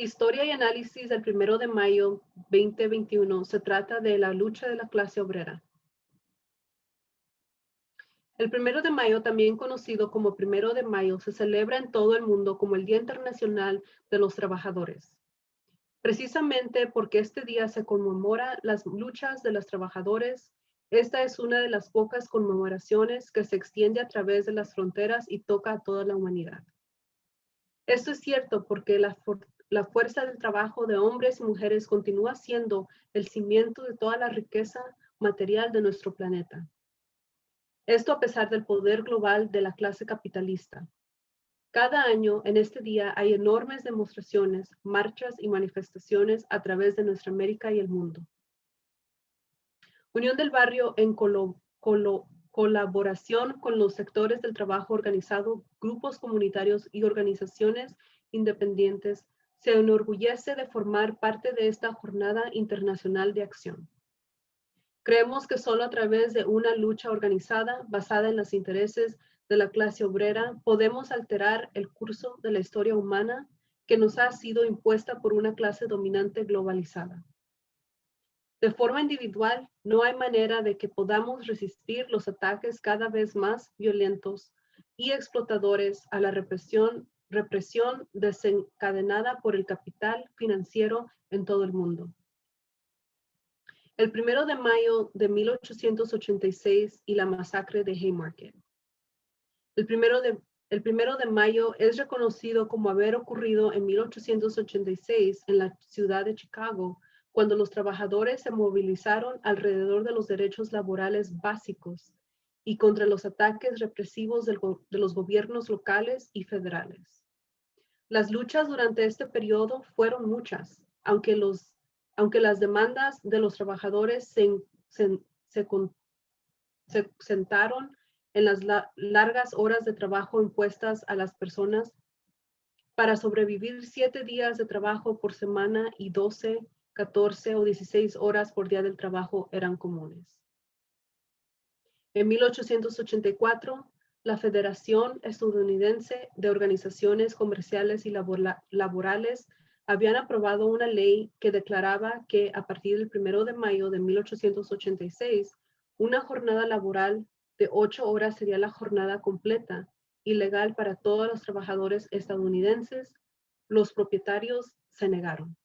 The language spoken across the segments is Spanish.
Historia y análisis del 1 de mayo 2021 se trata de la lucha de la clase obrera. El 1 de mayo, también conocido como 1 de mayo, se celebra en todo el mundo como el Día Internacional de los Trabajadores. Precisamente porque este día se conmemora las luchas de los trabajadores, esta es una de las pocas conmemoraciones que se extiende a través de las fronteras y toca a toda la humanidad. Esto es cierto porque la fuerza del trabajo de hombres y mujeres continúa siendo el cimiento de toda la riqueza material de nuestro planeta. Esto a pesar del poder global de la clase capitalista. Cada año, en este día, hay enormes demostraciones, marchas y manifestaciones a través de nuestra América y el mundo. Unión del Barrio, en colaboración con los sectores del trabajo organizado, grupos comunitarios y organizaciones independientes, se enorgullece de formar parte de esta Jornada Internacional de Acción. Creemos que solo a través de una lucha organizada, basada en los intereses de la clase obrera, podemos alterar el curso de la historia humana que nos ha sido impuesta por una clase dominante globalizada. De forma individual, no hay manera de que podamos resistir los ataques cada vez más violentos y explotadores a la represión desencadenada por el capital financiero en todo el mundo. El 1 de mayo de 1886 y la masacre de Haymarket. El primero de mayo es reconocido como haber ocurrido en 1886 en la ciudad de Chicago, cuando los trabajadores se movilizaron alrededor de los derechos laborales básicos y contra los ataques represivos de los gobiernos locales y federales. Las luchas durante este periodo fueron muchas, aunque las demandas de los trabajadores se sentaron en las largas horas de trabajo impuestas a las personas para sobrevivir 7 días de trabajo por semana y 12, 14 o 16 horas por día del trabajo eran comunes. En 1884, la Federación Estadounidense de Organizaciones Comerciales y Laborales habían aprobado una ley que declaraba que a partir del 1 de mayo de 1886, una jornada laboral de 8 horas sería la jornada completa y legal para todos los trabajadores estadounidenses. Los propietarios se negaron.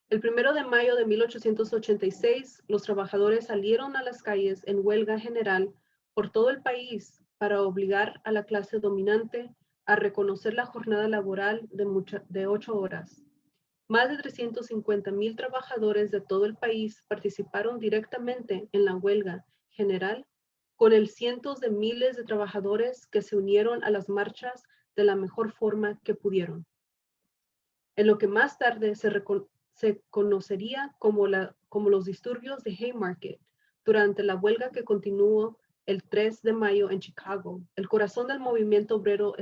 El 1 de mayo de 1886, los trabajadores salieron a las calles en huelga general por todo el país para obligar a la clase dominante a reconocer la jornada laboral de 8 horas. Más de 350,000 trabajadores de todo el país participaron directamente en la huelga general, con el cientos de miles de trabajadores que se unieron a las marchas de la mejor forma que pudieron. En lo que más tarde se conocería como los disturbios de Haymarket, durante la huelga que continuó el 3 de mayo en Chicago, el corazón del movimiento obrero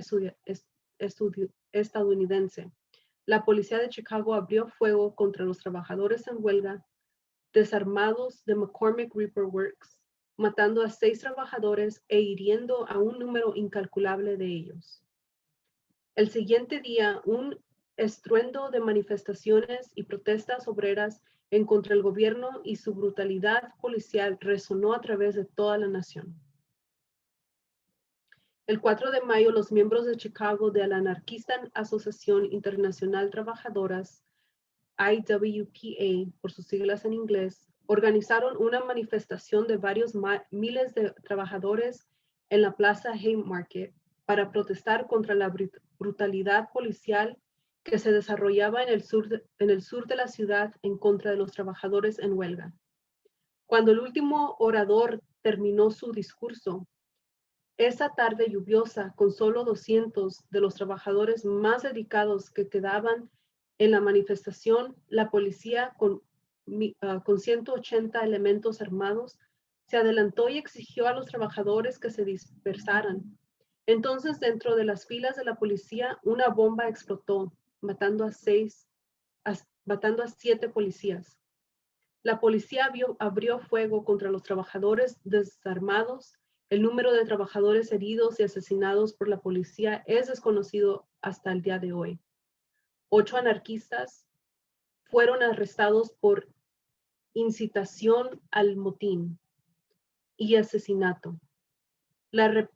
estadounidense. La policía de Chicago abrió fuego contra los trabajadores en huelga desarmados de McCormick Reaper Works, matando a 6 trabajadores e hiriendo a un número incalculable de ellos. El siguiente día, un estruendo de manifestaciones y protestas obreras en contra del gobierno y su brutalidad policial resonó a través de toda la nación. El 4 de mayo, los miembros de Chicago de la anarquista Asociación Internacional Trabajadoras, IWPA, por sus siglas en inglés, organizaron una manifestación de varios miles de trabajadores en la Plaza Haymarket para protestar contra la brutalidad policial que se desarrollaba en el sur de la ciudad en contra de los trabajadores en huelga. Cuando el último orador terminó su discurso, esa tarde lluviosa, con solo 200 de los trabajadores más dedicados que quedaban en la manifestación, la policía con 180 elementos armados se adelantó y exigió a los trabajadores que se dispersaran. Entonces, dentro de las filas de la policía, una bomba explotó, matando a 7 policías. La policía abrió fuego contra los trabajadores desarmados. El número de trabajadores heridos y asesinados por la policía es desconocido hasta el día de hoy. 8 anarquistas fueron arrestados por incitación al motín y asesinato. La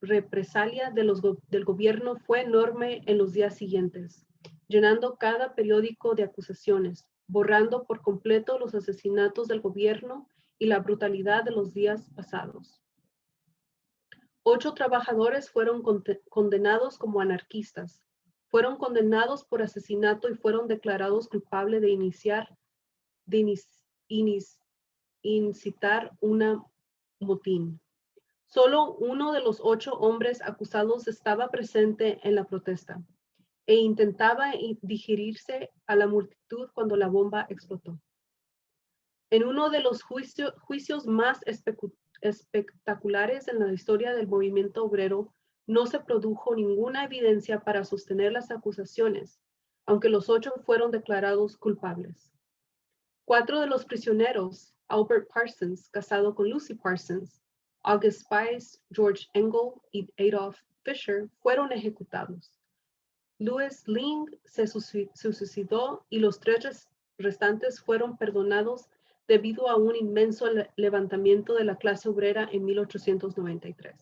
represalia del gobierno fue enorme en los días siguientes, llenando cada periódico de acusaciones, borrando por completo los asesinatos del gobierno y la brutalidad de los días pasados. 8 trabajadores fueron condenados como anarquistas. Fueron condenados por asesinato y fueron declarados culpables de incitar una motín. Solo uno de los 8 hombres acusados estaba presente en la protesta e intentaba dirigirse a la multitud cuando la bomba explotó. En uno de los juicios más espectaculares en la historia del movimiento obrero, no se produjo ninguna evidencia para sostener las acusaciones, aunque los 8 fueron declarados culpables. 4 de los prisioneros, Albert Parsons, casado con Lucy Parsons, August Spies, George Engel y Adolf Fischer, fueron ejecutados. Louis Ling se suicidó y los 3 restantes fueron perdonados debido a un inmenso levantamiento de la clase obrera en 1893.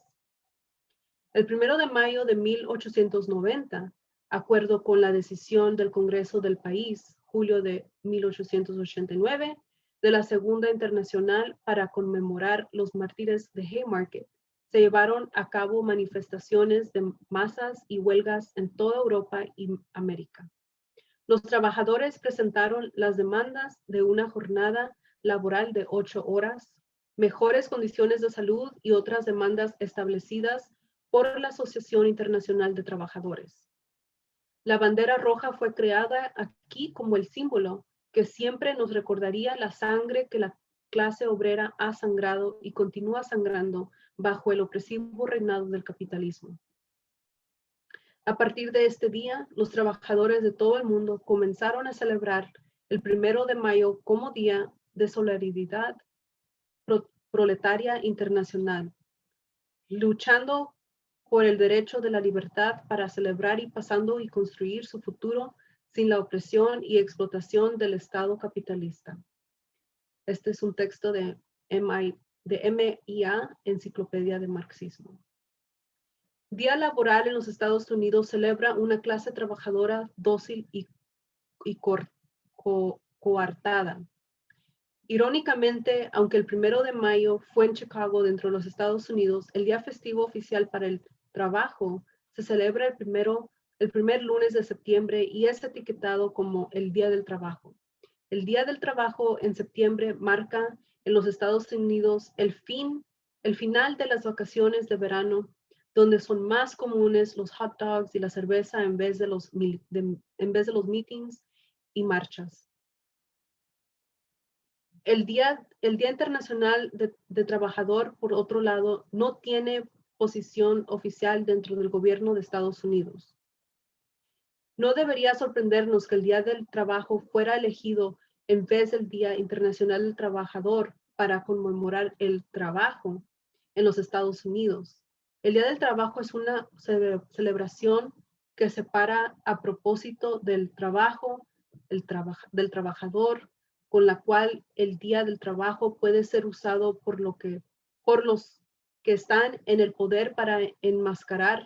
El 1 de mayo de 1890, acuerdo con la decisión del Congreso del país, julio de 1889, de la Segunda Internacional para conmemorar los mártires de Haymarket, se llevaron a cabo manifestaciones de masas y huelgas en toda Europa y América. Los trabajadores presentaron las demandas de una jornada laboral de 8 horas, mejores condiciones de salud y otras demandas establecidas por la Asociación Internacional de Trabajadores. La bandera roja fue creada aquí como el símbolo que siempre nos recordaría la sangre que la clase obrera ha sangrado y continúa sangrando bajo el opresivo reinado del capitalismo. A partir de este día, los trabajadores de todo el mundo comenzaron a celebrar el 1 de mayo como Día de Solidaridad Proletaria Internacional, luchando por el derecho de la libertad para celebrar y pasando y construir su futuro sin la opresión y explotación del Estado capitalista. Este es un texto de MIA, Enciclopedia de Marxismo. Día laboral en los Estados Unidos celebra una clase trabajadora dócil y coartada. Irónicamente, aunque el 1 de mayo fue en Chicago, dentro de los Estados Unidos, el día festivo oficial para el trabajo se celebra el primer lunes de septiembre y es etiquetado como el Día del Trabajo. El Día del Trabajo en septiembre marca en los Estados Unidos el final de las vacaciones de verano, donde son más comunes los hot dogs y la cerveza en vez de los meetings y marchas. El Día Internacional de Trabajador, por otro lado, no tiene posición oficial dentro del gobierno de Estados Unidos. No debería sorprendernos que el Día del Trabajo fuera elegido en vez del Día Internacional del Trabajador para conmemorar el trabajo en los Estados Unidos. El Día del Trabajo es una celebración que separa a propósito del trabajo, del trabajador, con la cual el Día del Trabajo puede ser usado por los que están en el poder para enmascarar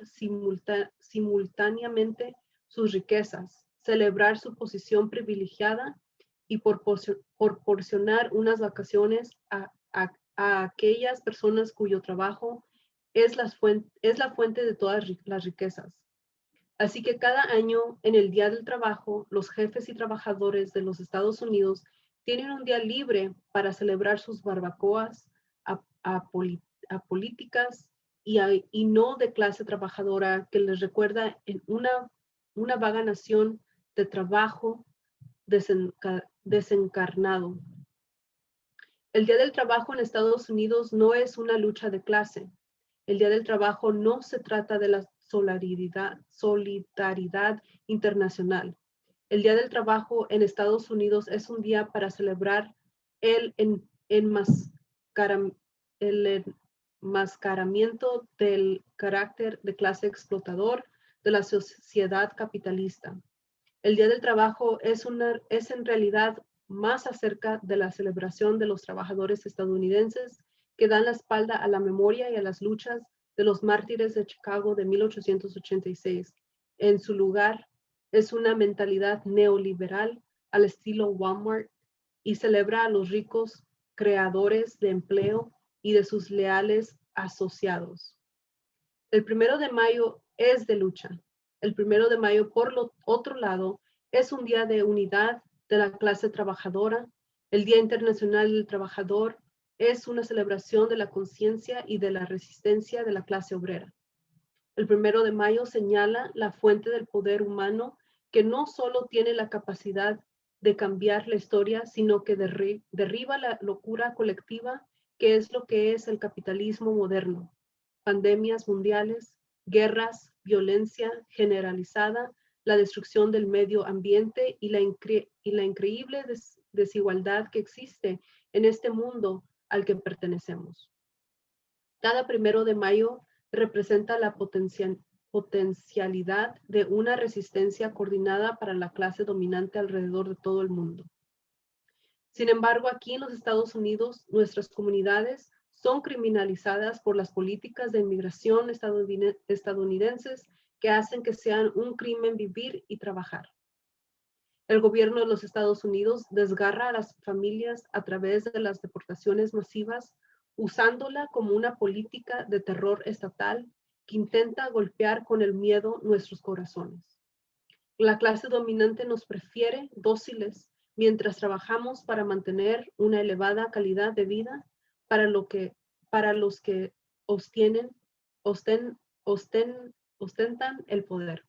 simultáneamente sus riquezas, celebrar su posición privilegiada y proporcionar unas vacaciones a aquellas personas cuyo trabajo es la fuente de todas las riquezas. Así que cada año, en el Día del Trabajo, los jefes y trabajadores de los Estados Unidos tienen un día libre para celebrar sus barbacoas políticas y no de clase trabajadora que les recuerda en una vaga nación de trabajo desencarnado. El Día del Trabajo en Estados Unidos no es una lucha de clase. El Día del Trabajo no se trata de la solidaridad internacional. El Día del Trabajo en Estados Unidos es un día para celebrar el enmascaramiento del carácter de clase explotador de la sociedad capitalista. El Día del Trabajo es en realidad más acerca de la celebración de los trabajadores estadounidenses que dan la espalda a la memoria y a las luchas de los mártires de Chicago de 1886. En su lugar, es una mentalidad neoliberal al estilo Walmart y celebra a los ricos creadores de empleo y de sus leales asociados. El 1 de mayo es de lucha. El 1 de mayo, por lo otro lado, es un día de unidad de la clase trabajadora. El Día Internacional del Trabajador es una celebración de la conciencia y de la resistencia de la clase obrera. El 1 de mayo señala la fuente del poder humano que no solo tiene la capacidad de cambiar la historia, sino que derriba la locura colectiva, que es lo que es el capitalismo moderno. Pandemias mundiales, guerras, violencia generalizada, la destrucción del medio ambiente y la increíble desigualdad que existe en este mundo al que pertenecemos. Cada 1 de mayo representa la potencialidad de una resistencia coordinada para la clase dominante alrededor de todo el mundo. Sin embargo, aquí en los Estados Unidos, nuestras comunidades son criminalizadas por las políticas de inmigración estadounidenses que hacen que sean un crimen vivir y trabajar. El gobierno de los Estados Unidos desgarra a las familias a través de las deportaciones masivas, usándola como una política de terror estatal que intenta golpear con el miedo nuestros corazones. La clase dominante nos prefiere dóciles mientras trabajamos para mantener una elevada calidad de vida para los que ostentan el poder.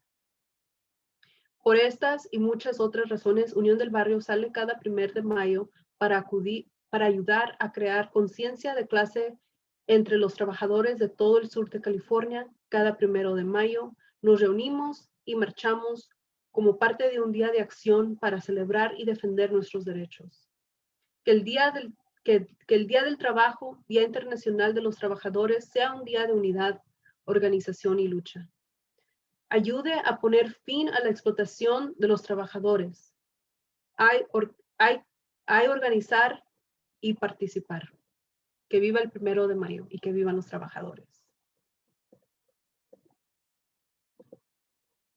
Por estas y muchas otras razones, Unión del Barrio sale cada 1 de mayo para ayudar a crear conciencia de clase entre los trabajadores de todo el sur de California. Cada 1 de mayo nos reunimos y marchamos como parte de un día de acción para celebrar y defender nuestros derechos. Que el Día del Trabajo, Día Internacional de los Trabajadores, sea un día de unidad, organización y lucha. Ayude a poner fin a la explotación de los trabajadores. Hay organizar y participar. Que viva el 1 de mayo y que vivan los trabajadores.